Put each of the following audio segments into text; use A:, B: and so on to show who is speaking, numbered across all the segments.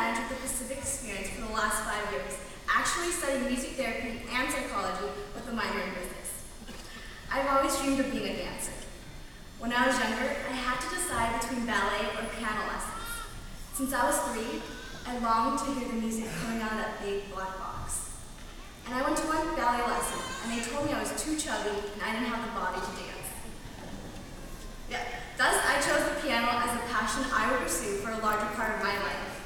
A: advantage of the Pacific experience for the last 5 years, actually studying music therapy and psychology with a minor in business. I've always dreamed of being a dancer. When I was younger, I had to decide between ballet or piano lessons. Since I was 3, I longed to hear the music coming out of that big black box. And I went to one ballet lesson, and they told me I was too chubby and I didn't have the body to dance. Thus, I chose the piano as a passion I would pursue for a larger part of my life.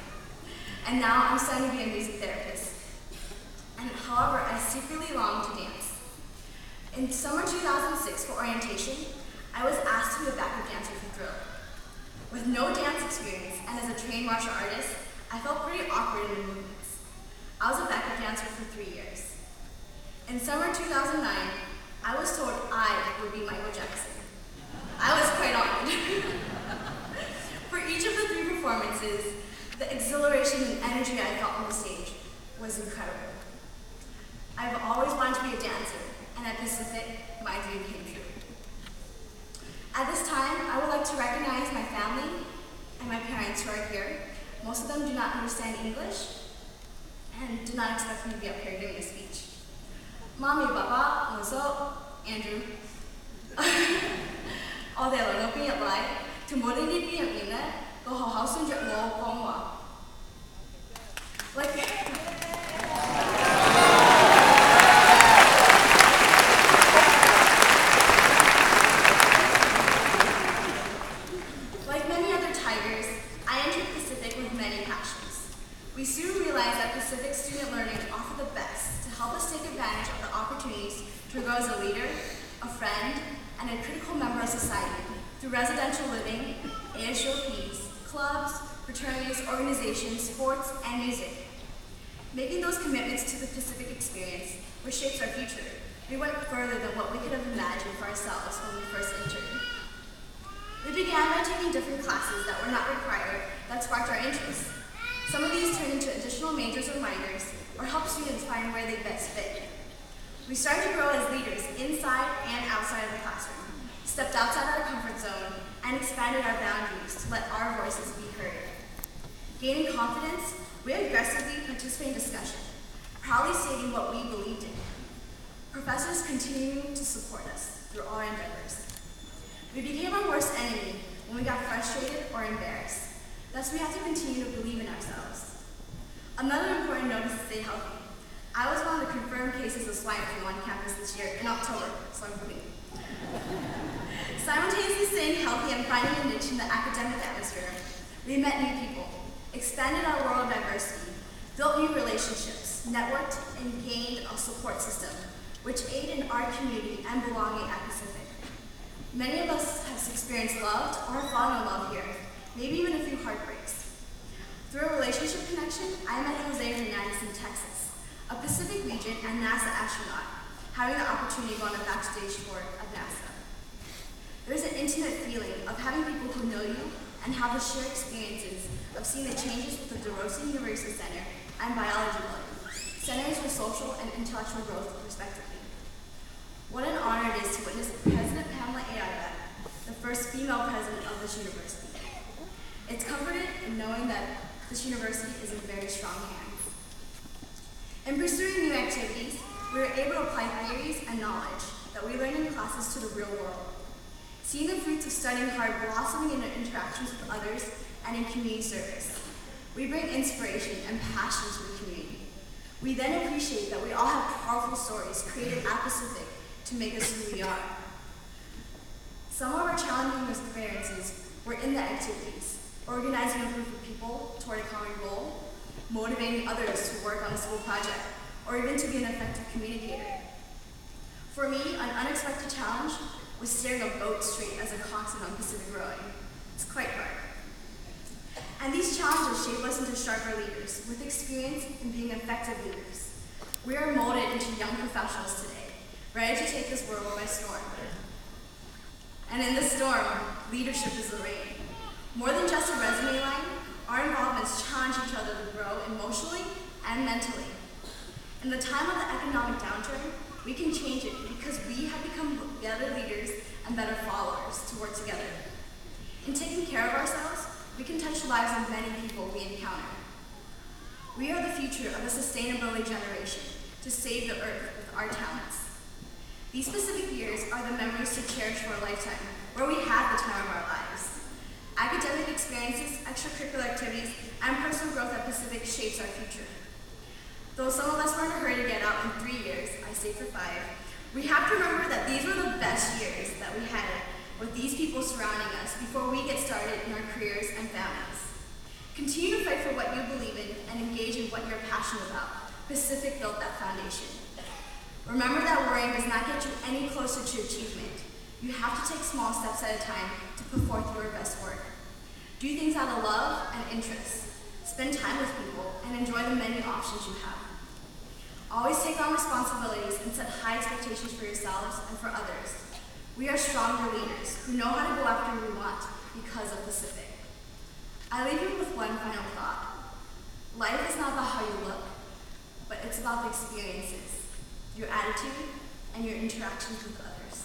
A: And now I'm studying to be a music therapist. And however, I secretly long to dance. In summer 2006 for orientation, I was asked to be a backup dancer for Thrill. With no dance experience and as a trained martial artist, I felt pretty awkward in the movements. I was a backup dancer for 3 years. In summer 2009, I was told I would be Michael Jackson. I was quite honored. For each of the 3 performances, the exhilaration and energy I felt on the stage was incredible. I've always wanted to be a dancer, and at Pacific, my dream came true. At this time, I would like to recognize my family and my parents who are here. Most of them do not understand English and do not expect me to be up here giving a speech. Mommy, Papa, Mozo, Andrew. All day long, opening at live, to more than be a minute, go how soon you go, Gongwa. Like many other tigers, I entered Pacific with many passions. We soon realized that Pacific student learning offered the best to help us take advantage of the opportunities to grow as a leader, a friend, and a critical member of society through residential living, ASOPs, clubs, fraternities, organizations, sports, and music. Making those commitments to the Pacific experience, which shapes our future, we went further than what we could have imagined for ourselves when we first entered. We began by taking different classes that were not required that sparked our interest. Some of these turned into additional majors or minors, or helped students find where they best fit. We started to grow as leaders inside and outside of the classroom, stepped outside our comfort zone, and expanded our boundaries to let our voices be heard. Gaining confidence, we aggressively participated in discussion, proudly stating what we believed in. Professors continuing to support us through all our endeavors. We became our worst enemy when we got frustrated or embarrassed. Thus, we have to continue to believe in ourselves. Another important note is to stay healthy. I was one of the confirmed cases of swine flu on campus this year in October, so I'm moving. Simultaneously staying healthy and finding a niche in the academic atmosphere, we met new people, expanded our world of diversity, built new relationships, networked, and gained a support system, which aid in our community and belonging at Pacific. Many of us have experienced loved or have fallen in love here, maybe even a few heartbreaks. Through a relationship connection, I met Jose Hernandez in Texas, a Pacific region and NASA astronaut, having the opportunity to go on a backstage tour of NASA. There's an intimate feeling of having people who know you and have the shared experiences of seeing the changes with the DeRosa University Center and Biology Building, centers for social and intellectual growth, respectively. What an honor it is to witness President Pamela Ayala, the first female president of this university. It's comforting in knowing that this university is in very strong hands. In pursuing new activities, we were able to apply theories and knowledge that we learned in classes to the real world. Seeing the fruits of studying hard blossoming in our interactions with others and in community service. We bring inspiration and passion to the community. We then appreciate that we all have powerful stories created at Pacific to make us who we are. Some of our challenging experiences were in the activities, organizing a group of people toward a common goal, motivating others to work on a school project, or even to be an effective communicator. For me, an unexpected challenge was steering a boat straight as a coxswain on Pacific rowing. It's quite hard. And these challenges shape us into sharper leaders, with experience in being effective leaders. We are molded into young professionals today, ready to take this world by storm. And in this storm, leadership is the reign. More than just a resume line, our involvements challenge each other to grow emotionally and mentally. In the time of the economic downturn, we can change it because we have become better leaders and better followers to work together. In taking care of ourselves, we can touch the lives of many people we encounter. We are the future of a sustainability generation to save the earth with our talents. These specific years are the memories to cherish for a lifetime, where we have the time of our lives. Academic experiences, extracurricular activities, and personal growth at Pacific shapes our future. Though some of us were in a hurry to get out in 3 years, I say for 5, we have to remember that these were the best years that we had with these people surrounding us before we get started in our careers and families. Continue to fight for what you believe in and engage in what you're passionate about. Pacific built that foundation. Remember that worrying does not get you any closer to achievement. You have to take small steps at a time to put forth your best work. Do things out of love and interest. Spend time with people and enjoy the many options you have. Always take on responsibilities and set high expectations for yourselves and for others. We are stronger leaders who know how to go after what we want because of Pacific. I leave you with one final thought. Life is not about how you look, but it's about the experiences, your attitude, and your interactions with others.